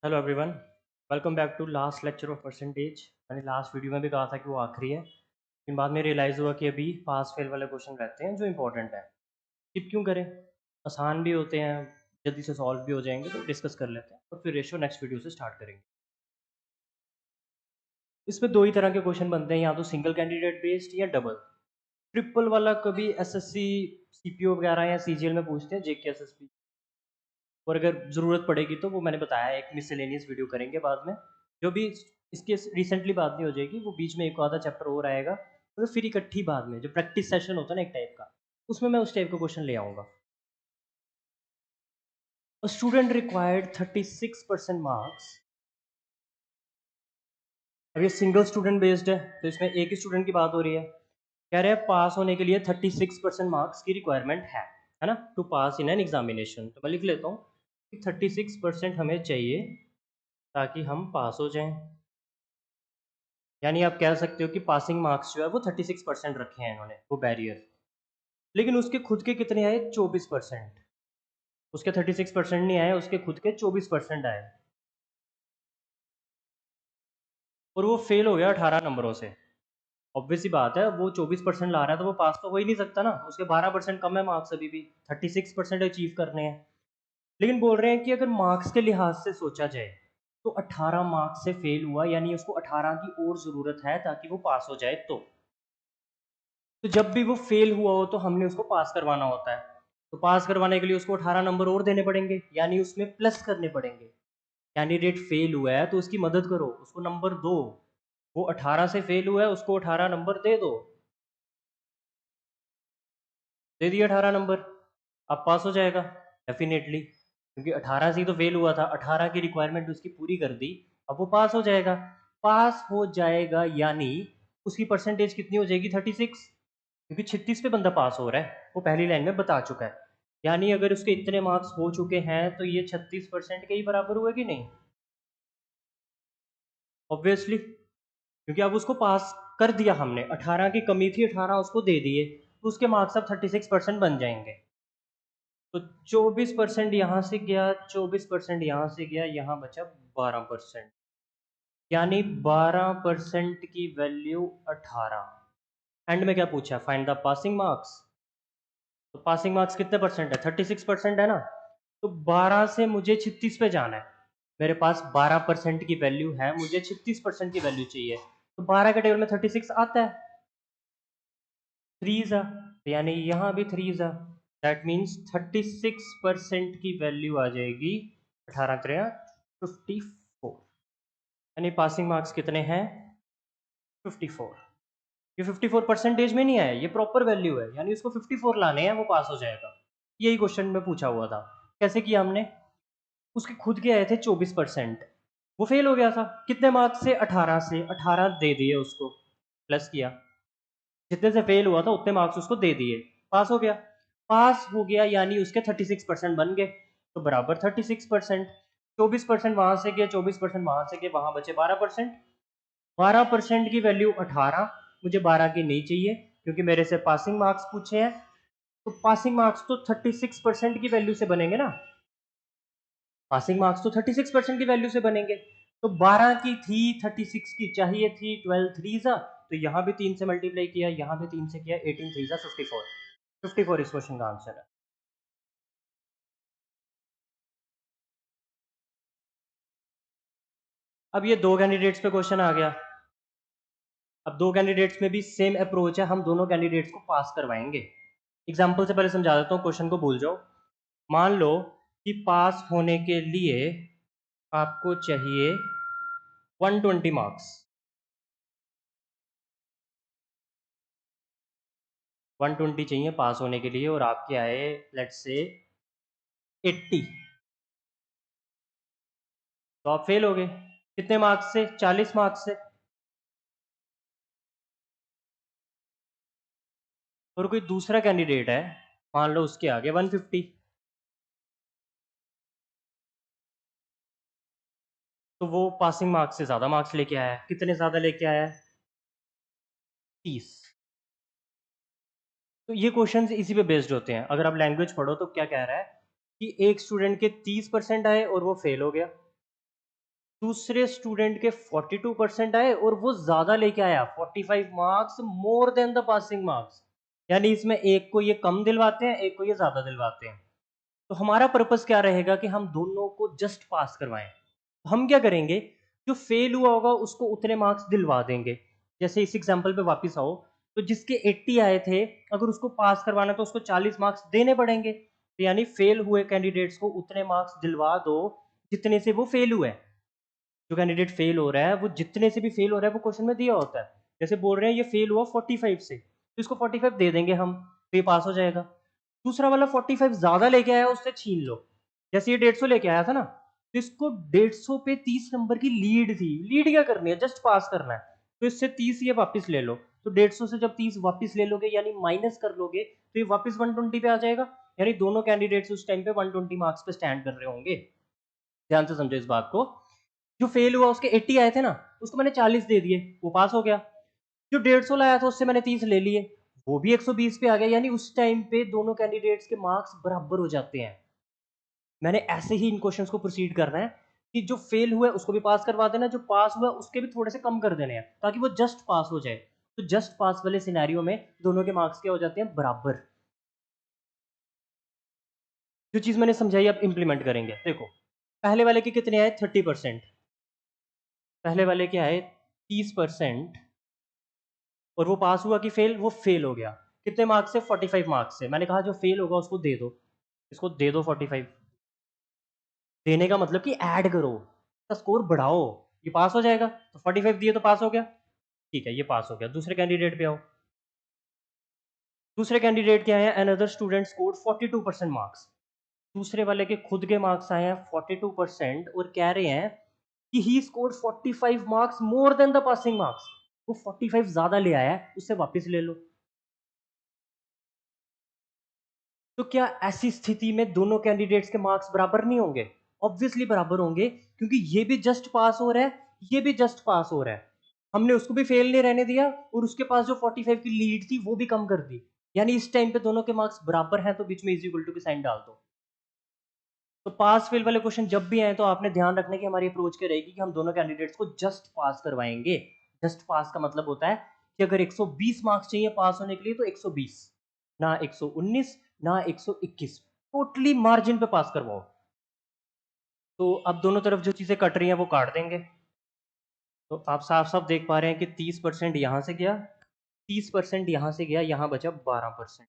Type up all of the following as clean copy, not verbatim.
Hello everyone, welcome back to last lecture of percentage. मैंने last video में भी कहा था कि वो आखिरी है, लेकिन बाद में रियलाइज़ हुआ कि अभी पास फेल वाले क्वेश्चन रहते हैं जो इंपॉर्टेंट है। स्किप क्यों करें, आसान भी होते हैं, जल्दी से सॉल्व भी हो जाएंगे, तो डिस्कस कर लेते हैं और फिर रेशो नेक्स्ट वीडियो से स्टार्ट करेंगे। इसमें दो ही तरह के क्वेश्चन बनते हैं, या तो सिंगल कैंडिडेट बेस्ड या डबल। ट्रिपल वाला कभी एसएससी सीपीओ वगैरह या सीजीएल में पूछते हैं, जेके एसएसपी, और अगर ज़रूरत पड़ेगी तो वो मैंने बताया एक मिसलेनियस वीडियो करेंगे बाद में। जो भी इसके रिसेंटली बात नहीं हो जाएगी, वो बीच में एक आधा चैप्टर और आएगा, तो फिर इकट्ठी बाद में जो प्रैक्टिस सेशन होता है ना एक टाइप का, उसमें मैं उस टाइप का क्वेश्चन ले आऊँगा। Student required 36% marks. अब ये सिंगल स्टूडेंट बेस्ड है, तो इसमें एक ही स्टूडेंट की बात हो रही है। कह रहे हैं पास होने के लिए 36% मार्क्स की रिक्वायरमेंट है ना, to pass in an examination. तो मैं लिख लेता हूँ कि 36% हमें चाहिए ताकि हम पास हो जाएं। यानी आप कह सकते हो कि पासिंग मार्क्स जो है वो 36% रखे हैं इन्होंने, वो बैरियर। लेकिन उसके खुद के कितने आए? 24%। उसके 36% नहीं आए, उसके खुद के 24% आए, और वो फेल हो गया 18 नंबरों से। ऑब्वियस सी बात है, वो 24% ला रहा है तो वो पास तो हो ही नहीं सकता ना, उसके 12% कम है मार्क्स, अभी भी 36% अचीव करने हैं। लेकिन बोल रहे हैं कि अगर मार्क्स के लिहाज से सोचा जाए तो 18 मार्क्स से फेल हुआ, यानी उसको 18 की और ज़रूरत है ताकि वो पास हो जाए। तो जब भी वो फेल हुआ हो तो हमने उसको पास करवाना होता है। तो पास करवाने के लिए उसको 18 नंबर और देने पड़ेंगे, यानी उसमें प्लस करने पड़ेंगे। कैंडिडेट फेल हुआ है तो उसकी मदद करो, उसको नंबर दो। वो 18 से फेल हुआ है, उसको 18 नंबर दे दो। दे दिए 18 नंबर, अब पास हो जाएगा डेफिनेटली, क्योंकि 18 से ही तो फेल हुआ था, 18 की रिक्वायरमेंट उसकी पूरी कर दी, अब वो पास हो जाएगा। पास हो जाएगा यानी उसकी परसेंटेज कितनी हो जाएगी? 36, क्योंकि 36 पे बंदा पास हो रहा है, वो पहली लाइन में बता चुका है। यानी अगर उसके इतने मार्क्स हो चुके हैं तो ये 36% के ही बराबर हुए कि नहीं? ऑब्वियसली, क्योंकि अब उसको पास कर दिया हमने, 18 की कमी थी, 18 उसको दे दिए, तो उसके मार्क्स अब 36% बन जाएंगे। तो 24% यहाँ से गया, 24% यहाँ से गया, यहाँ बचा 12%। यानी 12% की वैल्यू 18। एंड में क्या पूछा? Find the passing marks. तो पासिंग मार्क्स कितने परसेंट है? 36% है ना। तो 12 से मुझे 36 पे जाना है। मेरे पास 12% की वैल्यू है, मुझे 36% की वैल्यू चाहिए। तो 12 के टेबल में 36 आता है, थ्री ज़ा, यानी यहाँ भी थ्री ज़ा। दैट मीन्स 36% की वैल्यू आ जाएगी 18 त्रिया 54। यानी पासिंग मार्क्स कितने हैं? 54। ये 54 परसेंटेज में नहीं आया, ये प्रॉपर वैल्यू है, यानी उसको 54 लाने हैं, वो पास हो जाएगा। यही क्वेश्चन में पूछा हुआ था। कैसे किया हमने? उसके खुद के आए थे 24%, वो फेल हो गया था। कितने मार्क्स से? 18 से। 18 दे दिए उसको, प्लस किया, जितने से फेल हुआ था उतने मार्क्स उसको दे दिए, पास हो गया। पास हो गया यानी उसके 36% बन गए, तो बराबर 36%। 24% वहां से गए, 24% वहां से गए, वहां बचे 12%। 12% की वैल्यू 18, मुझे 12 की नहीं चाहिए क्योंकि मेरे से पासिंग मार्क्स पूछे हैं। तो पासिंग मार्क्स तो 36% की वैल्यू से बनेंगे ना, पासिंग मार्क्स तो 36% की वैल्यू से बनेंगे। तो 12 की थी, 36 की चाहिए थी, 12 थ्री सा, तो यहाँ भी 3 से मल्टीप्लाई किया, यहाँ भी 3 से किया, 18 थ्री सा 54। 54 इस क्वेश्चन का आंसर है। अब ये दो कैंडिडेट्स पे क्वेश्चन आ गया। अब दो कैंडिडेट्स में भी सेम अप्रोच है, हम दोनों कैंडिडेट्स को पास करवाएंगे। एग्जाम्पल से पहले समझा देता हूँ, क्वेश्चन को भूल जाओ। मान लो कि पास होने के लिए आपको चाहिए 120 मार्क्स, 120 चाहिए पास होने के लिए, और आपके आए लेट्स से 80, तो आप फेल हो गए। कितने मार्क्स से? 40 मार्क्स से। और कोई दूसरा कैंडिडेट है, मान लो उसके आगे 150, तो वो पासिंग मार्क्स से ज़्यादा मार्क्स लेके आया है। कितने ज़्यादा लेके आया है? 30। तो ये क्वेश्चंस इसी पे बेस्ड होते हैं। अगर आप लैंग्वेज पढ़ो तो क्या कह रहा है कि एक स्टूडेंट के 30% आए और वो फेल हो गया, दूसरे स्टूडेंट के 42% आए और वो ज्यादा लेके आया 45 marks more than the passing marks. यानी इसमें एक को ये कम दिलवाते हैं, एक को ये ज्यादा दिलवाते हैं। तो हमारा पर्पस क्या रहेगा कि हम दोनों को जस्ट पास करवाएं। तो हम क्या करेंगे, जो फेल हुआ होगा उसको उतने मार्क्स दिलवा देंगे। जैसे इस एग्जांपल पे वापस आओ, तो जिसके 80 आए थे, अगर उसको पास करवाना तो उसको 40 मार्क्स देने पड़ेंगे। तो यानी फेल हुए कैंडिडेट्स को उतने मार्क्स दिलवा दो जितने से वो फेल हुए। जो कैंडिडेट फेल हो रहा है वो जितने से भी फेल हो रहा है वो क्वेश्चन में दिया होता है। जैसे बोल रहे हैं ये फेल हुआ 45 से, तो इसको 45 दे देंगे हम, तो ये पास हो जाएगा। दूसरा वाला 45 ज्यादा लेके आया उससे छीन लो। जैसे ये 150 लेके आया था ना, तो इसको 150 पे 30 नंबर की लीड थी। लीड क्या करनी है, जस्ट पास करना है। तो इससे 30 ये वापस ले लो। तो 150 से जब 30 वापस ले लोगे यानी माइनस कर लोगे, तो ये वापस 120 पे आ जाएगा। यानी दोनों कैंडिडेट्स उस टाइम पे 120 मार्क्स पे स्टैंड कर रहे होंगे। ध्यान से समझो इस बात को। जो फेल हुआ उसके 80 आए थे ना, उसको मैंने 40 दे दिए, वो पास हो गया। जो 150 लाया था उससे मैंने 30 ले लिए, वो भी 120 पे आ गया। यानी उस टाइम पे दोनों कैंडिडेट्स के मार्क्स बराबर हो जाते हैं। मैंने ऐसे ही इन क्वेश्चंस को प्रोसीड करना है कि जो फेल हुआ है उसको भी पास करवा देना, जो पास हुआ है उसके भी थोड़े से कम कर देने हैं, ताकि वो जस्ट पास हो जाए। तो जस्ट पास वाले सिनेरियो में दोनों के मार्क्स क्या हो जाते हैं, बराबर। जो चीज मैंने समझाई अब इंप्लीमेंट करेंगे। देखो, पहले वाले के कितने आए, 30%। पहले वाले के आए 30%, और वो पास हुआ कि फेल, वो फेल हो गया। कितने मार्क्स से, 45 मार्क्स से। मैंने कहा जो फेल होगा उसको दे दो, इसको दे दो 45। देने का मतलब कि ऐड करो, तो स्कोर बढ़ाओ, ये पास हो जाएगा। तो 45 दिए तो पास हो गया, ठीक है, ये पास हो गया। दूसरे कैंडिडेट पे आओ। दूसरे कैंडिडेट के आए हैं, अनदर स्टूडेंट स्कोर 42% मार्क्स। दूसरे वाले के खुद के मार्क्स आए हैं 42%, और कह रहे हैं कि he score 45 marks more than the passing marks. वो 45 ज्यादा ले आया है, उससे वापस ले लो। तो क्या ऐसी स्थिति में दोनों कैंडिडेट्स के मार्क्स बराबर नहीं होंगे? ऑब्वियसली बराबर होंगे, क्योंकि ये भी जस्ट पास हो रहा है, ये भी जस्ट पास हो रहा है। हमने उसको भी फेल नहीं रहने दिया, और उसके पास जो 45 की लीड थी वो भी कम कर दी। यानी इस टाइम पे दोनों के मार्क्स बराबर हैं, तो बीच में इज इक्वल टू की साइन डाल दो। तो पास फेल वाले क्वेश्चन जब भी आए तो आपने ध्यान रखने की हमारी अप्रोच क्या रहेगी कि हम दोनों कैंडिडेट्स को जस्ट पास करवाएंगे। जस्ट पास का मतलब होता है कि अगर 120 मार्क्स चाहिए पास होने के लिए तो 120, ना 119, ना 121, टोटली मार्जिन पे पास करवाओ। तो अब दोनों तरफ जो चीजें कट रही हैं वो काट देंगे। तो आप साफ साफ देख पा रहे हैं कि 30% यहां से गया, 30% यहां से गया, यहां बचा 12%।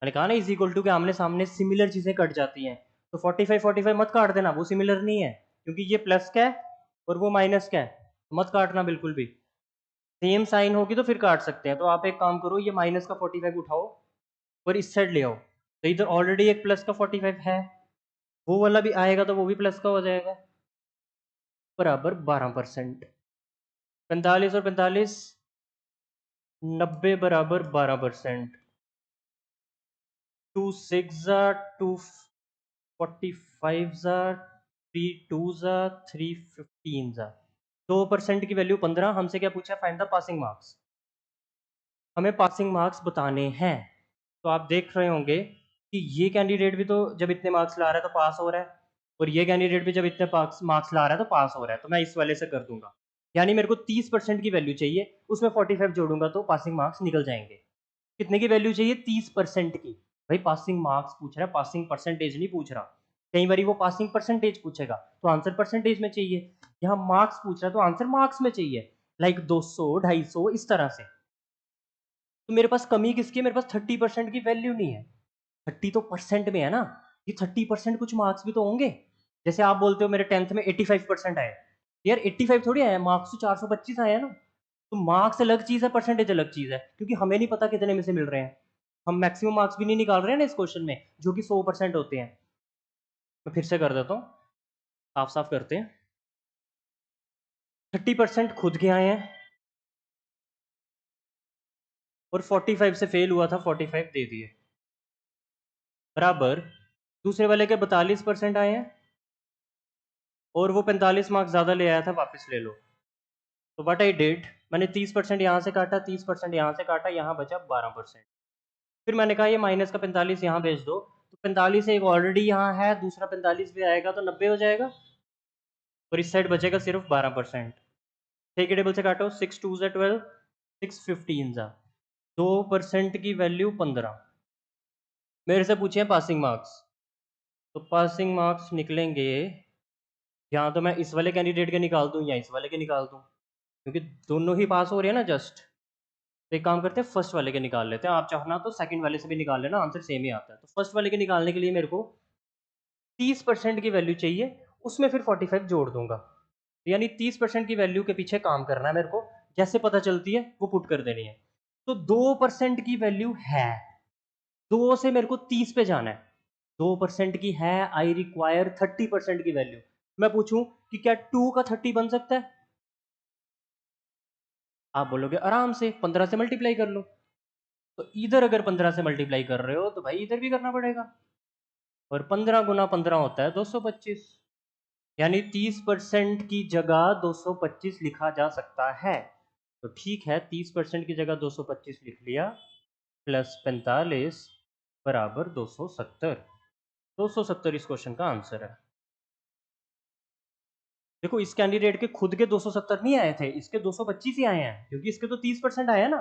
मैंने कहा ना इज इक्वल टू के आमने सामने सिमिलर चीजें कट जाती हैं। तो 45 मत काट देना, वो सिमिलर नहीं है, क्योंकि ये प्लस का है और वो माइनस का है। तो मत काटना बिल्कुल भी। सेम साइन होगी तो फिर काट सकते हैं। तो आप एक काम करो, ये माइनस का 45 उठाओ और इस साइड ले आओ। तो इधर ऑलरेडी एक प्लस का 45 है, वो वाला भी आएगा तो वो भी प्लस का हो जाएगा, बराबर 12%। 45 और 45, 90 बराबर 12%। 2 6 2 45 3 2 3 15 2% की वैल्यू 15। हमसे क्या पूछा, फाइंड द पासिंग मार्क्स। हमें पासिंग मार्क्स बताने हैं। तो आप देख रहे होंगे कि ये कैंडिडेट भी तो जब इतने मार्क्स ला रहा है तो पास हो रहा है, और ये कैंडिडेट भी जब इतने मार्क्स ला रहा है तो पास हो रहा है। तो मैं इस वाले से कर दूंगा। यानी मेरे को 30% की वैल्यू चाहिए, उसमें 45 जोड़ूंगा तो पासिंग मार्क्स निकल जाएंगे। कितने की वैल्यू चाहिए, 30% की। भाई पासिंग मार्क्स पूछ रहा है, पासिंग परसेंटेज नहीं पूछ रहा। कई बार वो पासिंग परसेंटेज पूछेगा तो आंसर परसेंटेज में चाहिए। यहाँ मार्क्स पूछ रहा है तो आंसर मार्क्स में चाहिए, लाइक 200 250 इस तरह से। तो मेरे पास कमी किसकी है, मेरे पास 30% की वैल्यू नहीं है। 30 तो परसेंट में है ना, ये 30% कुछ मार्क्स भी तो होंगे। जैसे आप बोलते हो मेरे 10th में 85% आए, यार 85 थोड़ी आया, मार्क्स तो 425 आया ना। तो मार्क्स अलग चीज है, परसेंटेज अलग चीज है, क्योंकि हमें नहीं पता कितने में से मिल रहे हैं। हम मैक्सिमम मार्क्स भी नहीं निकाल रहे हैं ना इस क्वेश्चन में, जो कि 100% होते हैं। मैं फिर से कर देता हूँ, साफ साफ करते हैं। 30% खुद के आए हैं, और 45 से फेल हुआ था, 45 दे दिए, बराबर दूसरे वाले के 42% आए हैं, और वो 45 मार्क्स ज्यादा ले आया था, वापस ले लो। तो व्हाट आई डिड, मैंने 30% यहाँ से काटा, 30% यहाँ से काटा, यहाँ बचा 12%। फिर मैंने कहा ये माइनस का 45 यहाँ भेज दो। तो 45 एक ऑलरेडी यहाँ है, दूसरा 45 भी आएगा तो 90 हो जाएगा। और इस साइड बचेगा सिर्फ 12%। 6 के टेबल से काटो, 6 2 ज़ा 12, 6 15 ज़ा 2% की वैल्यू 15। मेरे से पूछे हैं पासिंग मार्क्स, तो पासिंग मार्क्स निकलेंगे, या तो मैं इस वाले कैंडिडेट के निकाल दूं या इस वाले के निकाल दूं, क्योंकि दोनों ही पास हो रहे हैं ना जस्ट। तो एक काम करते हैं, फर्स्ट वाले के निकाल लेते हैं। आप चाहना तो सेकंड वाले से भी निकाल लेना, आंसर सेम ही आता है। तो फर्स्ट वाले के निकालने के लिए मेरे को 30% की वैल्यू चाहिए, उसमें फिर 45 जोड़ दूंगा, यानी 30% की वैल्यू के पीछे काम करना है मेरे को, जैसे पता चलती है वो पुट कर देनी है। तो 2% की वैल्यू है, 2 से मेरे को 30 पे जाना है, 2% की है, आई रिक्वायर 30% की वैल्यू। मैं पूछूं कि क्या 2 का 30 बन सकता है? आप बोलोगे आराम से 15 से मल्टीप्लाई कर लो। तो इधर अगर 15 से मल्टीप्लाई कर रहे हो तो भाई इधर भी करना पड़ेगा, और 15 गुना 15 होता है 225, यानी 30% की जगह 225 लिखा जा सकता है। तो ठीक है, 30% की जगह 225 लिख लिया, प्लस 45 बराबर 270। 270 इस क्वेश्चन का आंसर है। देखो, इस कैंडिडेट के खुद के 270 नहीं आए थे, इसके 225 ही आए हैं, क्योंकि इसके तो 30% आया ना।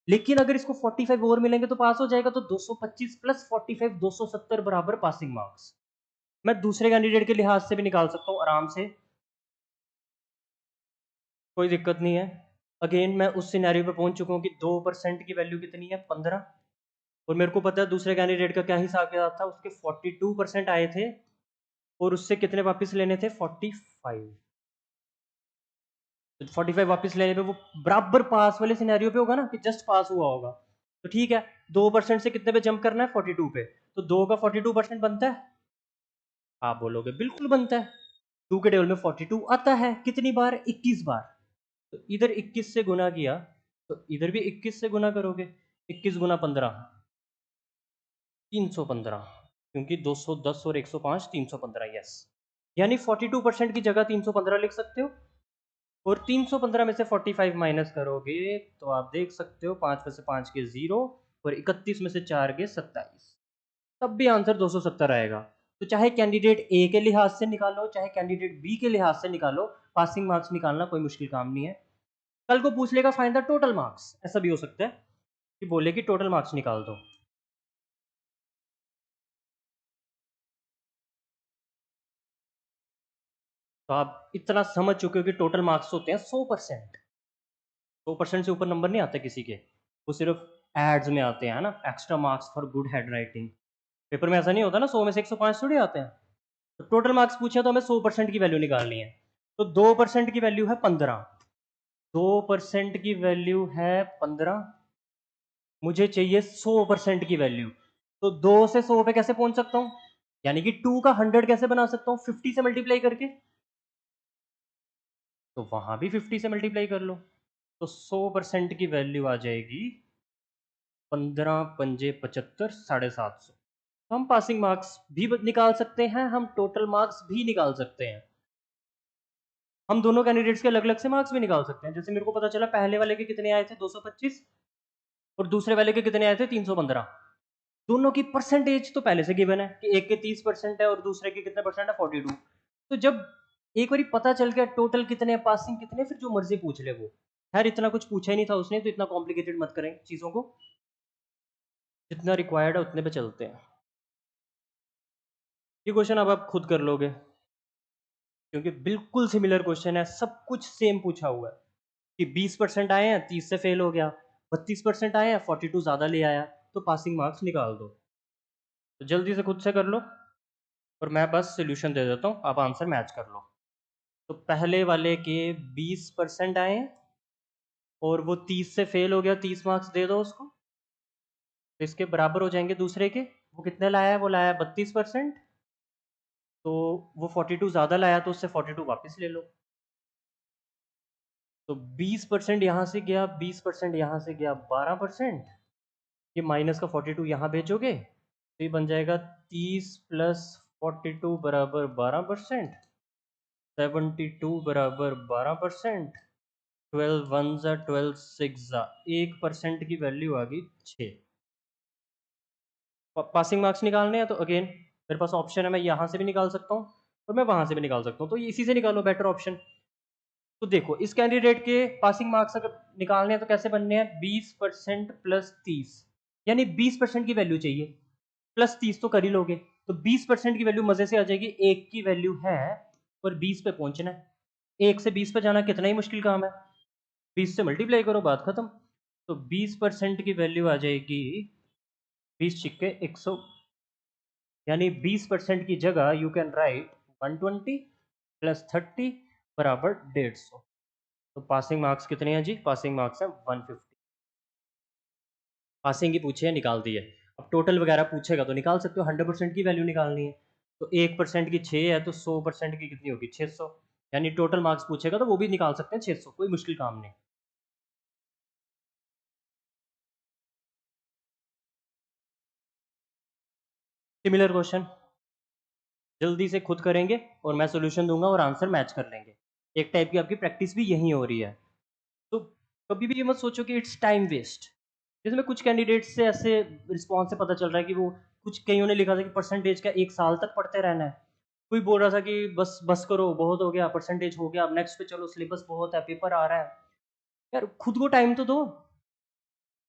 लेकिन अगर इसको 45 और मिलेंगे तो पास हो जाएगा, तो 225 प्लस 45 270 बराबर पासिंग मार्क्स। मैं दूसरे कैंडिडेट के लिहाज से भी निकाल सकता हूँ आराम से, कोई दिक्कत नहीं है। अगेन मैं उस सिनेरियो पे पहुंच चुका हूँ कि 2% की वैल्यू कितनी है, 15। और मेरे को पता है दूसरे कैंडिडेट का क्या हिसाब किताब था, उसके 42% आए थे, और उससे कितने वापस लेने थे, 45। तो 45 वापस लेने पे वो बराबर पास वाले सिनेरियो पे होगा ना, कि जस्ट पास हुआ होगा। तो ठीक है, 2% से कितने पे जंप करना है, 42 पे। तो 2 का 42% बनता है? आप बोलोगे बिल्कुल बनता है। 2 के टेबल में 42 आता है, कितनी बार, 21 बार। तो इधर 21 से गुना किया, तो इधर भी 21 से गुना करोगे, 21 गुना 15 315, क्योंकि 210 और 105 315, यस। यानी 42% की जगह 315 लिख सकते हो, और 315 में से 45 माइनस करोगे तो आप देख सकते हो 5 में से 5 के 0, और 31 में से 4 के 27, तब भी आंसर 270 आएगा। तो चाहे कैंडिडेट ए के लिहाज से निकालो, चाहे कैंडिडेट बी के लिहाज से निकालो, पासिंग मार्क्स निकालना कोई मुश्किल काम नहीं है। कल को पूछ लेगा फाइंड द टोटल मार्क्स, ऐसा भी हो सकता है कि बोले कि टोटल मार्क्स निकाल दो। तो आप इतना समझ चुके हो कि टोटल मार्क्स होते हैं 100%। 100% से ऊपर नंबर नहीं आता किसी के, वो सिर्फ एड्स में आते हैं ना, extra marks for good hand writing. Paper में ऐसा नहीं होता ना, 100 में से 105 थोड़ी आते हैं। तो टोटल मार्क्स पूछे तो हमें 100% की वैल्यू निकालनी है। तो 2% की वैल्यू है 15, 2% की वैल्यू है 15, मुझे चाहिए 100% की वैल्यू। तो 2 से 100 पे कैसे पहुंच सकता हूं, यानी कि 2 का 100 कैसे बना सकता हूं, 50 से मल्टीप्लाई करके। तो वहां भी 50 से मल्टीप्लाई कर लो, तो 100% की वैल्यू आ जाएगी 15 पंजे 75, 750। तो हम पासिंग मार्क्स भी निकाल सकते हैं, हम टोटल मार्क्स भी निकाल सकते हैं, हम दोनों कैंडिडेट्स के अलग अलग से मार्क्स भी निकाल सकते हैं। जैसे मेरे को पता चला पहले वाले के कितने आए थे, 225, और दूसरे वाले के कितने आए थे, 315। दोनों की परसेंटेज तो पहले से गिवन है कि एक के 30% है और दूसरे के कितने परसेंट है, 42। तो जब एक बार पता चल गया टोटल कितने, पासिंग कितने, फिर जो मर्जी पूछ ले वो। खैर इतना कुछ पूछा ही नहीं था उसने, तो इतना कॉम्प्लिकेटेड मत करें चीज़ों को, जितना रिक्वायर्ड है उतने पे चलते हैं। ये क्वेश्चन अब आप खुद कर लोगे, क्योंकि बिल्कुल सिमिलर क्वेश्चन है, सब कुछ सेम पूछा हुआ है कि 20% आए हैं, 30 से फेल हो गया, 32% आए हैं, 42 ज़्यादा ले आया, तो पासिंग मार्क्स निकाल दो। तो जल्दी से खुद से कर लो, और मैं बस सोल्यूशन दे देता हूँ, आप आंसर मैच कर लो। तो पहले वाले के 20% आए हैं, और वो 30 से फेल हो गया, 30 मार्क्स दे दो उसको, तो इसके बराबर हो जाएंगे दूसरे के। वो कितने लाया है, वो लाया है 32%, तो वो 42 ज़्यादा लाया, तो उससे 42 वापस ले लो। तो 20% यहाँ से गया, 20% यहाँ से गया, 12%, ये माइनस का 42 यहाँ भेजोगे, तो ये बन जाएगा 30 प्लस 42 बराबर 12%, 72 बराबर 12%, 12 वन ज़ा 12 सिक्स ज़ा 1% की वैल्यू आ गई 6। पासिंग मार्क्स निकालने हैं तो अगेन मेरे पास ऑप्शन है, मैं यहाँ से भी निकाल सकता हूँ, और मैं वहां से भी निकाल सकता हूँ, तो इसी से निकालो बेटर ऑप्शन। तो देखो इस कैंडिडेट के पासिंग मार्क्स अगर निकालने हैं तो कैसे बनने हैं, 20% प्लस 30, यानी 20% की वैल्यू चाहिए, प्लस 30 तो कर ही लोगे, तो 20% की वैल्यू मजे से आ जाएगी, एक की वैल्यू है और 20 पे पहुंचना है, एक से 20 पे जाना कितना ही मुश्किल काम है, 20 से मल्टीप्लाई करो, बात खत्म। तो 20% की वैल्यू आ जाएगी 20 छिक्के 100, यानी 20% की जगह यू कैन राइट 120 प्लस 30 बराबर 150। तो पासिंग मार्क्स कितने हैं जी, पासिंग मार्क्स है 150। पासिंग की पूछे है, निकाल दी है। अब टोटल वगैरह पूछेगा तो निकाल सकते हो, 100% की वैल्यू निकालनी है, तो 1% की 6 है, तो 100% की कितनी होगी 600, यानी टोटल मार्क्स पूछेगा तो वो भी निकाल सकते हैं 600, कोई मुश्किल काम नहीं। सिमिलर क्वेश्चन जल्दी से खुद करेंगे और मैं सोल्यूशन दूंगा और आंसर मैच कर लेंगे, एक टाइप की आपकी प्रैक्टिस भी यही हो रही है। तो कभी भी ये मत सोचो कि इट्स टाइम वेस्ट, जिसमें कुछ कैंडिडेट से ऐसे रिस्पॉन्स से पता चल रहा है कि वो कुछ कईयों ने लिखा था कि परसेंटेज का 1 साल तक पढ़ते रहना है, कोई बोल रहा था कि बस बस करो बहुत हो गया, परसेंटेज हो गया, अब नेक्स्ट पे चलो, सिलेबस बहुत है, पेपर आ रहा है। यार खुद को टाइम तो दो,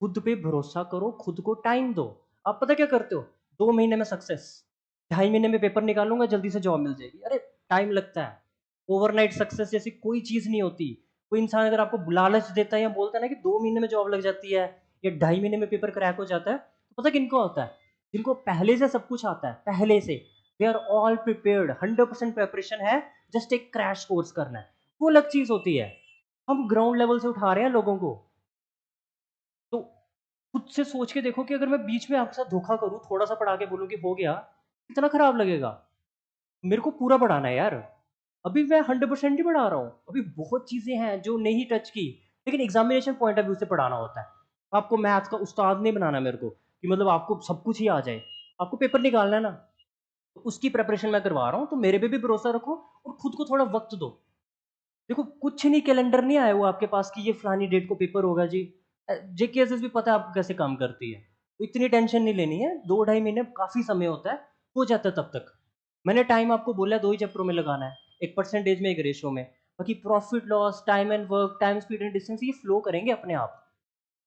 खुद पे भरोसा करो, खुद को टाइम दो। आप पता क्या करते हो, 2 महीने में सक्सेस, 2.5 महीने में पेपर निकालूंगा जल्दी से जॉब मिल जाएगी, अरे टाइम लगता है। ओवरनाइट सक्सेस जैसी कोई चीज नहीं होती। कोई इंसान अगर आपको लालच देता है या बोलता है ना कि 2 महीने में जॉब लग जाती है या 2.5 महीने में पेपर क्रैक हो जाता है, तो पता किनको होता है, जिनको पहले से सब कुछ आता है, पहले से they are all prepared, 100% preparation है, जस्ट एक क्रैश कोर्स करना है, वो अलग चीज होती है। हम ग्राउंड लेवल से उठा रहे हैं लोगों को। तो खुद से सोच के देखो कि अगर मैं बीच में आपके साथ धोखा करूं, थोड़ा सा पढ़ा के बोलूं कि हो गया, कितना खराब लगेगा। मेरे को पूरा पढ़ाना है यार, अभी मैं 100% ही पढ़ा रहा हूँ, अभी बहुत चीजें हैं जो नहीं टच की, लेकिन एग्जामिनेशन पॉइंट ऑफ व्यू से पढ़ाना होता है। आपको मैथ्स का उस्ताद नहीं बनाना मेरे को कि मतलब आपको सब कुछ ही आ जाए, आपको पेपर निकालना है ना, तो उसकी प्रिपरेशन मैं करवा रहा हूँ, तो मेरे पे भी भरोसा रखो और खुद को थोड़ा वक्त दो। देखो कुछ नहीं, कैलेंडर नहीं आया वो आपके पास कि ये फलानी डेट को पेपर होगा जी, जेकेएसएस भी पता है आपको कैसे काम करती है, तो इतनी टेंशन नहीं लेनी है, 2-2.5 महीने काफी समय होता है, हो जाता है तब तक। मैंने टाइम आपको बोला 2 ही चैप्टरों में लगाना है, एक परसेंटेज में एक रेशियो में, बाकी profit loss, time and work, time speed and distance ये फ्लो करेंगे अपने आप।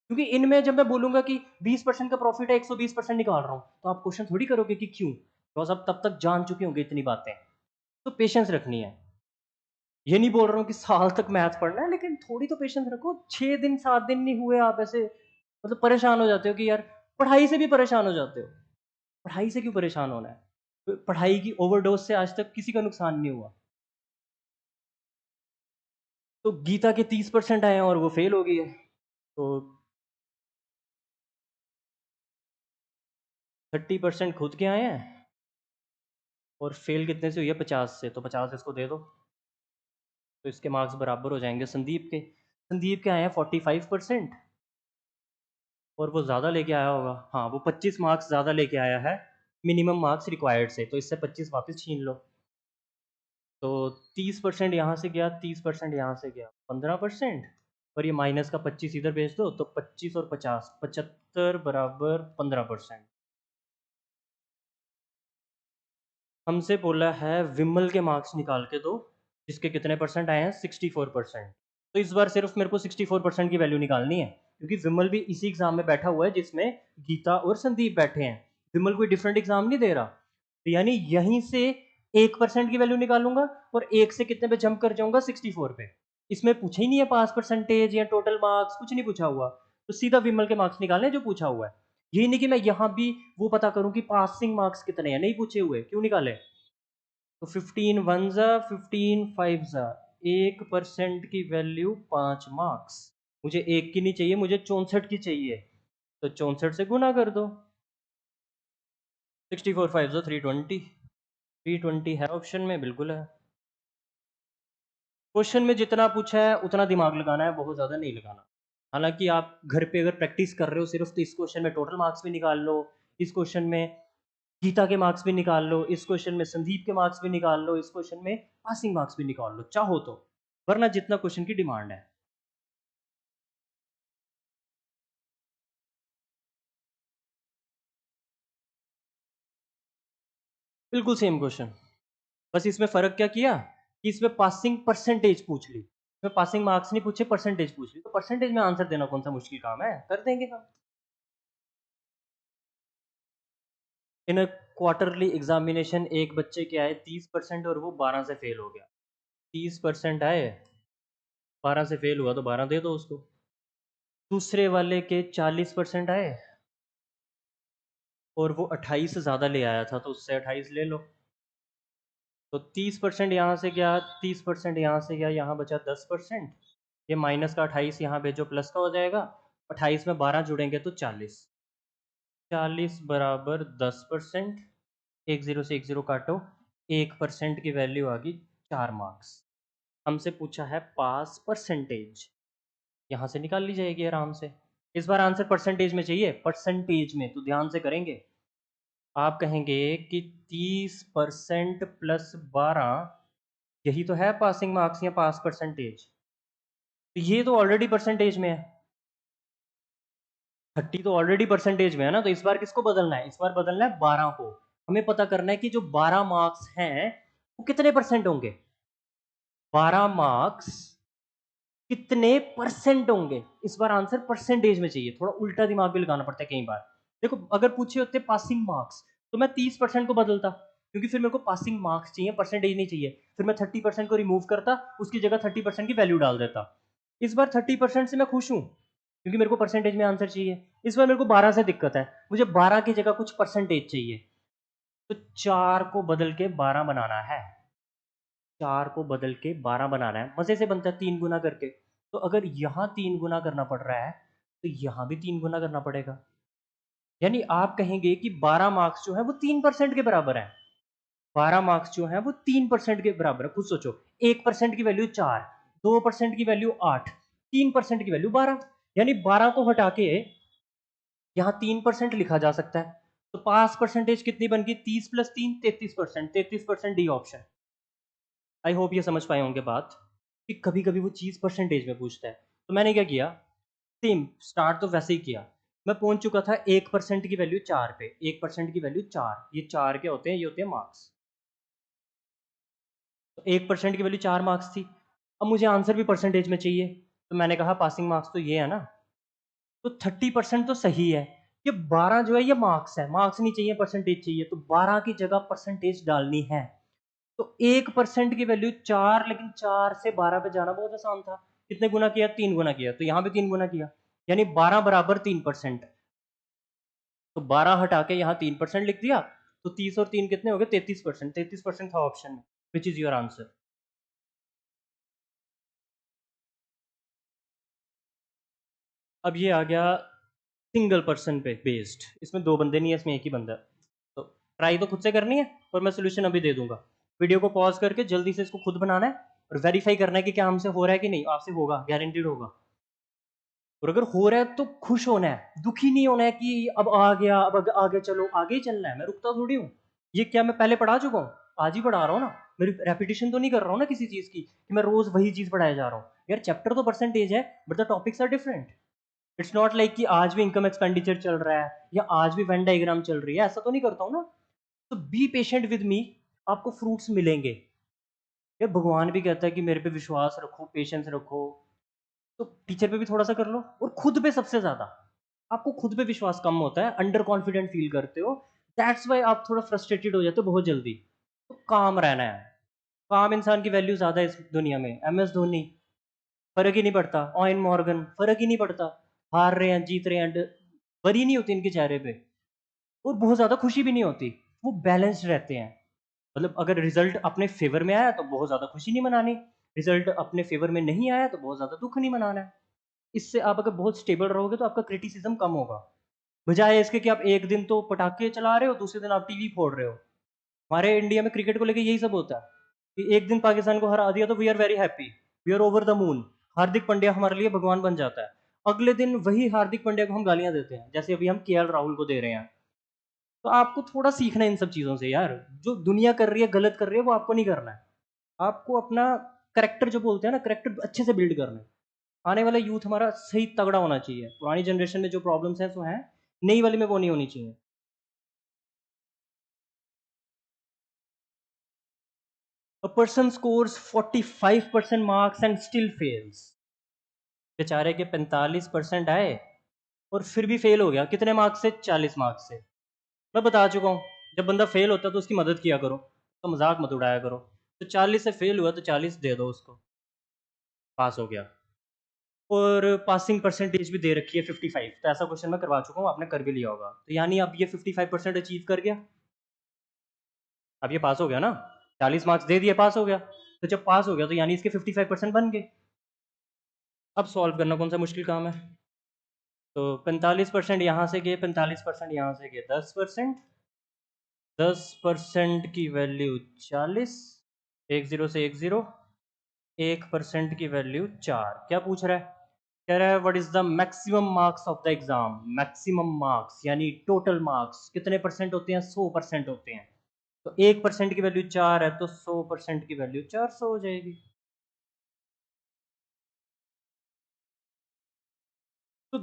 क्योंकि इनमें जब मैं बोलूंगा कि 20% का प्रॉफिट है, 120% निकाल रहा हूँ, तो आप क्वेश्चन थोड़ी करोगे कि क्यों, बिकॉज आप तब तक जान चुके होंगे इतनी बातें। तो पेशेंस रखनी है, ये नहीं बोल रहा हूँ कि साल तक मैथ पढ़ना है, लेकिन थोड़ी तो पेशेंस रखो, 6 दिन 7 दिन नहीं हुए आप ऐसे मतलब परेशान हो जाते हो कि यार, पढ़ाई से भी परेशान हो जाते हो, पढ़ाई से क्यों परेशान होना है, तो पढ़ाई की ओवरडोज से आज तक किसी का नुकसान नहीं हुआ। तो गीता के 30% आए हैं और वो फेल हो गई है, तो 30% खुद के आए हैं और फेल कितने से हुई है, 50 से, तो 50 इसको दे दो, तो इसके मार्क्स बराबर हो जाएंगे संदीप के। संदीप के आए हैं 45% और वो ज़्यादा लेके आया होगा, हाँ वो 25 मार्क्स ज़्यादा लेके आया है मिनिमम मार्क्स रिक्वायर्ड से, तो इससे 25 वापस छीन लो। तो 30% यहाँ से गया, 30% यहाँ से गया, 15%, और ये माइनस का 25 इधर भेज दो, तो 25 और 50 75 बराबर 15%। हमसे बोला है विमल के मार्क्स निकाल के दो, जिसके कितने परसेंट आए हैं 64%। तो इस बार सिर्फ मेरे को 64% की वैल्यू निकालनी है, क्योंकि विमल भी इसी एग्जाम में बैठा हुआ है जिसमें गीता और संदीप बैठे हैं, विमल कोई डिफरेंट एग्जाम नहीं दे रहा, तो यानी यहीं से 1% की वैल्यू निकालूंगा और एक से कितने पे जंप कर जाऊंगा 64 पे। इसमें पूछा ही नहीं है पास परसेंटेज या टोटल मार्क्स, कुछ नहीं पूछा हुआ, तो सीधा विमल के मार्क्स निकालने जो पूछा हुआ है। यही नहीं कि मैं यहाँ भी वो पता करूं कि पासिंग मार्क्स कितने हैं, नहीं पूछे हुए, क्यों निकाले। तो 15 वन जा, 15 फाइव जा, 1% की वैल्यू 5 मार्क्स, मुझे एक की नहीं चाहिए, मुझे 64 की चाहिए, तो 64 से गुना कर दो, 64 फाइव जा 320, 320 है ऑप्शन में, बिल्कुल है। क्वेश्चन में जितना पूछा है उतना दिमाग लगाना है, बहुत ज़्यादा नहीं लगाना। हालांकि आप घर पे अगर प्रैक्टिस कर रहे हो सिर्फ, तो इस क्वेश्चन में टोटल मार्क्स भी निकाल लो, इस क्वेश्चन में गीता के मार्क्स भी निकाल लो, इस क्वेश्चन में संदीप के मार्क्स भी निकाल लो, इस क्वेश्चन में पासिंग मार्क्स भी निकाल लो चाहो तो, वरना जितना क्वेश्चन की डिमांड है। बिल्कुल सेम क्वेश्चन, बस इसमें फर्क क्या किया कि इसमें पासिंग परसेंटेज पूछ ली, इसमें पासिंग मार्क्स नहीं पूछे, परसेंटेज पूछ ली। तो परसेंटेज में आंसर देना कौन सा मुश्किल काम है, कर देंगे हम। इन क्वार्टरली एग्जामिनेशन एक बच्चे के आए 30% और वो 12 से फेल हो गया। 30% आए, 12 से फेल हुआ तो 12 दे दो उसको। दूसरे वाले के 40% आए और वो 28 से ज़्यादा ले आया था, तो उससे 28 ले लो। तो 30% यहाँ से गया, 30% यहाँ से गया, यहाँ बचा 10%। ये माइनस का 28 यहाँ भेजो, प्लस का हो जाएगा। 28 में 12 जुड़ेंगे तो 40। 40 बराबर 10%। 10 से 10 काटो, 1% की वैल्यू आ गई 4 मार्क्स। हमसे पूछा है पास परसेंटेज, यहाँ से निकाल ली जाएगी आराम से। इस बार आंसर परसेंटेज में चाहिए, परसेंटेज में, तो ध्यान से करेंगे। आप कहेंगे कि 30% प्लस 12, यही तो है पासिंग मार्क्स या पास परसेंटेज। तो ये तो ऑलरेडी परसेंटेज में है, 30 तो ऑलरेडी परसेंटेज में है ना। तो इस बार किसको बदलना है, इस बार बदलना है 12 को। हमें पता करना है कि जो 12 मार्क्स हैं वो कितने परसेंट होंगे। 12 मार्क्स कितने परसेंट होंगे, इस बार आंसर परसेंटेज में चाहिए। थोड़ा उल्टा दिमाग भी लगाना पड़ता है कई बार। देखो अगर पूछे होते पासिंग मार्क्स तो मैं 30% को बदलता, क्योंकि फिर मेरे को पासिंग मार्क्स चाहिए, परसेंटेज नहीं चाहिए। फिर मैं 30% को रिमूव करता, उसकी जगह 30% की वैल्यू डाल देता। इस बार 30% से मैं खुश हूं, क्योंकि मेरे को परसेंटेज में आंसर चाहिए। इस बार मेरे को 12 से दिक्कत है, मुझे 12 की जगह कुछ परसेंटेज चाहिए। तो 4 को बदल के 12 बनाना है, 4 को बदल के 12 बनाना है। मजे से बनता है 3 गुना करके। तो अगर यहाँ 3 गुना करना पड़ रहा है तो यहाँ भी 3 गुना करना पड़ेगा। यानी आप कहेंगे कि 12 मार्क्स जो है वो 3% के बराबर है। 12 मार्क्स जो है वो 3% के बराबर है। खुद सोचो, 1% की वैल्यू 4, 2% की वैल्यू 8, 3% की वैल्यू 12। यानी 12 को हटा के यहाँ 3% लिखा जा सकता है। तो पास परसेंटेज कितनी बन गई, 30 plus 3, 33%। 33% D option. I hope ये समझ पाए होंगे बात, कि कभी कभी वो चीज़ परसेंटेज में पूछता है। तो मैंने क्या किया, सेम स्टार्ट तो वैसे ही किया। मैं पहुंच चुका था 1% की वैल्यू 4 पे। 1% की वैल्यू 4, ये 4 क्या होते हैं, ये होते हैं मार्क्स। तो 1% की वैल्यू 4 मार्क्स थी। अब मुझे आंसर भी परसेंटेज में चाहिए, तो मैंने कहा पासिंग मार्क्स तो ये है ना, तो 30% तो सही है। ये 12 जो है ये मार्क्स है, मार्क्स नहीं चाहिए, परसेंटेज चाहिए। तो 12 की जगह परसेंटेज डालनी है। तो 1% की वैल्यू 4, लेकिन 4 से 12 पे जाना बहुत आसान था। कितने गुना किया, 3 गुना किया। तो यहाँ भी 3 गुना किया, यानी 12 बराबर 3%। तो 12 हटा के यहाँ 3% लिख दिया। तो 30 और 3 कितने हो गए, 33%। 33% था ऑप्शन में, विच इज योर आंसर। अब ये आ गया सिंगल पर्सन पे बेस्ड, इसमें दो बंदे नहीं है, इसमें एक ही बंदा है। तो ट्राई तो खुद से करनी है, और मैं सोल्यूशन अभी दे दूंगा। वीडियो को पॉज करके जल्दी से इसको खुद बनाना है और वेरीफाई करना है कि क्या हमसे हो रहा है कि नहीं। आपसे होगा, गारंटीड होगा। और अगर हो रहा है तो खुश होना है, दुखी नहीं होना है कि अब आ गया, अब आगे चलो, आगे ही चलना है। मैं रुकता थोड़ी हूँ। ये क्या मैं पहले पढ़ा चुका हूँ, आज ही पढ़ा रहा हूँ ना। मेरी रेपिटेशन तो नहीं कर रहा हूँ ना किसी चीज की, कि मैं रोज वही चीज पढ़ाया जा रहा हूँ। यार चैप्टर तो परसेंटेज है, but the topics are different. It's not like कि आज भी इनकम एक्सपेंडिचर चल रहा है या आज भी वेन डायग्राम चल रही है, ऐसा तो नहीं करता हूँ ना। तो बी पेशेंट विद मी, आपको फ्रूट्स मिलेंगे। यार भगवान भी कहता है कि मेरे पे विश्वास रखो, पेशेंस रखो। तो टीचर पे भी थोड़ा सा कर लो, और खुद पे सबसे ज्यादा। आपको खुद पे विश्वास कम होता है, अंडर कॉन्फिडेंट फील करते हो। दैट्स वाई आप थोड़ा फ्रस्ट्रेटेड हो जाते हो बहुत जल्दी। तो काम रहना है। काम इंसान की वैल्यू ज्यादा है इस दुनिया में। एम एस धोनी, फर्क ही नहीं पड़ता। ऑयन मॉर्गन, फर्क ही नहीं पड़ता। हार रहे हैं, जीत रहे हैं, बरी नहीं होती इनके चेहरे पे, और बहुत ज्यादा खुशी भी नहीं होती। वो बैलेंस्ड रहते हैं। मतलब अगर रिजल्ट अपने फेवर में आया तो बहुत ज्यादा खुशी नहीं मनानी, रिजल्ट अपने फेवर में नहीं आया तो बहुत ज्यादा दुख नहीं मनाना है। इससे आप अगर बहुत स्टेबल रहोगे तो आपका क्रिटिसिज्म कम होगा, बजाय इसके कि आप एक दिन तो पटाखे चला रहे हो, दूसरे दिन आप टीवी फोड़ रहे हो। हमारे इंडिया में क्रिकेट को लेके यही सब होता है, कि एक दिन पाकिस्तान को हरा दिया तो we are very happy, we are over the moon, Hardik Pandya हमारे लिए भगवान बन जाता है। अगले दिन वही हार्दिक पांड्या को हम गालियां देते हैं, जैसे अभी हम केएल राहुल को दे रहे हैं। तो आपको थोड़ा सीखना है इन सब चीजों से यार। जो दुनिया कर रही है, गलत कर रही है, वो आपको नहीं करना है। आपको अपना करेक्टर, जो बोलते हैं ना, करेक्टर अच्छे से बिल्ड करना है। आने वाला यूथ हमारा सही तगड़ा होना चाहिए। पुरानी जनरेशन में जो प्रॉब्लम्स हैं सो हैं, नई वाले में वो नहीं होनी चाहिए। A person scores 45% marks and still fails. बेचारे के 45% आए और फिर भी फेल हो गया। कितने मार्क्स से? 40 मार्क्स से। मैं बता चुका हूँ, जब बंदा फेल होता है तो उसकी मदद किया करो, तो मजाक मत उड़ाया करो। तो 40 से फेल हुआ तो 40 दे दो उसको, पास हो गया। और पासिंग परसेंटेज भी दे रखी है 55। तो ऐसा क्वेश्चन मैं करवा चुका हूँ, आपने कर भी लिया होगा। तो यानी अब ये 55% अचीव कर गया, अब ये पास हो गया ना। 40 मार्क्स दे दिए, पास हो गया। तो जब पास हो गया तो यानी इसके 55% बन गए। अब सॉल्व करना कौन सा मुश्किल काम है। तो 45% यहाँ से गए, 45% यहाँ से गए, 10%। 10% की वैल्यू 40, 10 से 10, 1% की वैल्यू 4। क्या पूछ रहा है? कह रहा है what is the maximum marks of the exam. Maximum marks यानी टोटल मार्क्स कितने परसेंट होते हैं? 100% होते हैं। तो 1% की वैल्यू 4 है, तो 100% की वैल्यू 400 हो जाएगी। तो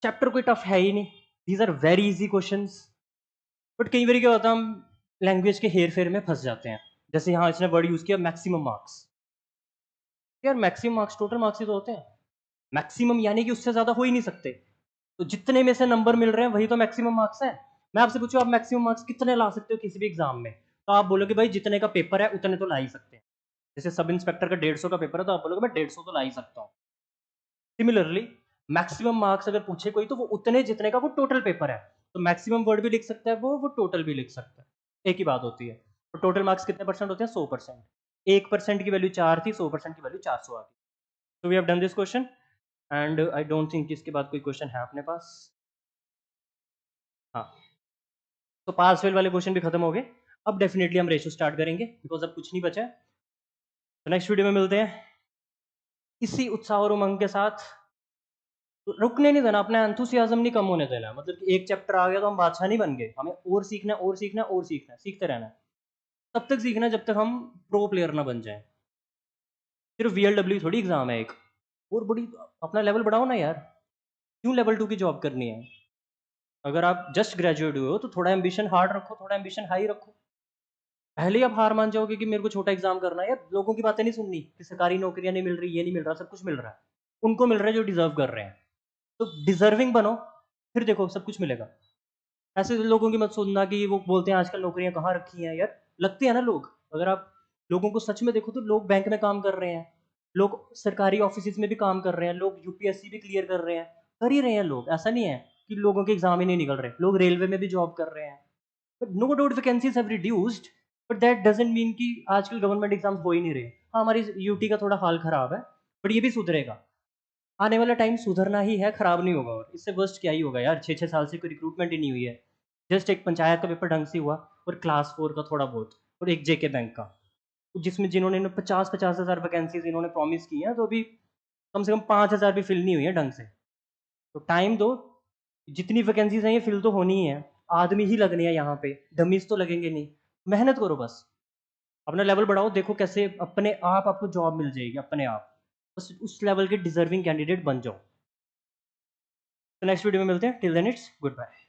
चैप्टर कोई टफ है ही नहीं, these are very easy questions. But कई बार क्या होता है, हम लैंग्वेज के हेर फेर में फंस जाते हैं। जैसे यहाँ इसने वर्ड यूज किया मैक्सिमम मार्क्स। यार मैक्सिमम मार्क्स टोटल मार्क्स ही तो होते हैं। मैक्सिमम यानी कि उससे ज्यादा हो ही नहीं सकते। तो जितने में से नंबर मिल रहे हैं वही तो मैक्सिमम मार्क्स है। मैं आपसे पूछूं आप मैक्सिमम मार्क्स कितने ला सकते हो किसी भी एग्जाम में, तो आप बोलोगे भाई जितने का पेपर है उतने तो ला ही सकते हैं। जैसे सब इंस्पेक्टर का 150 का पेपर है, तो आप बोलोगे मैं 150 तो ला ही सकता हूँ। सिमिलरली मैक्सिमम मार्क्स अगर पूछे कोई, तो वो उतने जितने का वो टोटल पेपर है। तो मैक्सिमम वर्ड भी लिख सकता है वो टोटल भी लिख सकता है, एक ही बात होती है। तो टोटल मार्क्स कितने परसेंट होते हैं? 100%। 1% की वैल्यू 4 थी, 100% की वैल्यू 400 आ गई। तो we have done this question and I don't think इसके बाद कोई क्वेश्चन है अपने पास। हाँ, तो पास फेल वाले क्वेश्चन भी खत्म हो गए। अब डेफिनेटली हम रेशो स्टार्ट करेंगे, बिकॉज अब कुछ नहीं बचा है। तो नेक्स्ट वीडियो में मिलते हैं इसी उत्साह और उमंग के साथ। रुकने नहीं देना, अपना एंथुसियाज्म नहीं कम होने देना। मतलब कि एक चैप्टर आ गया तो हम बादशाह नहीं बन गए, हमें और सीखना है और सीखना है और सीखना है, सीखते रहना है। तब तक सीखना है जब तक हम प्रो प्लेयर ना बन जाए। सिर्फ VLW थोड़ी एग्जाम है एक, और बड़ी अपना लेवल बढ़ाओ ना यार। क्यों लेवल 2 की जॉब करनी है? अगर आप जस्ट ग्रेजुएट हुए हो तो थोड़ा एम्बिशन हार्ड रखो, थोड़ा एम्बिशन हाई रखो। पहले ही आप हार मान जाओगे कि मेरे को छोटा एग्जाम करना है, यार लोगों की बातें नहीं सुननी कि सरकारी नौकरियां नहीं मिल रही, ये नहीं मिल रहा। सब कुछ मिल रहा है, उनको मिल रहा है जो डिजर्व कर रहे हैं। तो डिजर्विंग बनो, फिर देखो सब कुछ मिलेगा। ऐसे लोगों की मत सुनना कि वो बोलते हैं आजकल नौकरियां कहाँ रखी हैं। यार लगते हैं ना लोग। अगर आप लोगों को सच में देखो तो लोग बैंक में काम कर रहे हैं, लोग सरकारी ऑफिस में भी काम कर रहे हैं, लोग UPSC भी क्लियर कर रहे हैं, कर ही रहे हैं लोग। ऐसा नहीं है कि लोगों के एग्जाम ही नहीं निकल रहे, लोग रेलवे में भी जॉब कर रहे हैं। But no doubt vacancies have reduced, but that doesn't mean कि आजकल गवर्नमेंट एग्जाम्स हो ही नहीं रहे। हाँ, हमारी यूटी का थोड़ा हाल खराब है, बट ये भी सुधरेगा। आने वाला टाइम सुधरना ही है, खराब नहीं होगा। और इससे वर्स्ट क्या ही होगा यार, 6-6 साल से कोई रिक्रूटमेंट ही नहीं हुई है। जस्ट एक पंचायत का पेपर ढंग से हुआ, और क्लास 4 का थोड़ा बहुत, और एक JK बैंक का, जिसमें जिन्होंने 50-50 हज़ार वैकेंसीज इन्होंने प्रॉमिस की हैं, तो अभी कम से कम 5,000 भी फिल नहीं हुई है ढंग से। तो टाइम दो, जितनी वैकेंसीज हैं ये फिल तो होनी ही है। आदमी ही लगने हैं यहाँ पे, डमीज तो लगेंगे नहीं। मेहनत करो बस, अपना लेवल बढ़ाओ, देखो कैसे अपने आप आपको जॉब मिल जाएगी अपने आप। बस उस लेवल के डिजर्विंग कैंडिडेट बन जाओ। तो नेक्स्ट वीडियो में मिलते हैं, till then it's good bye.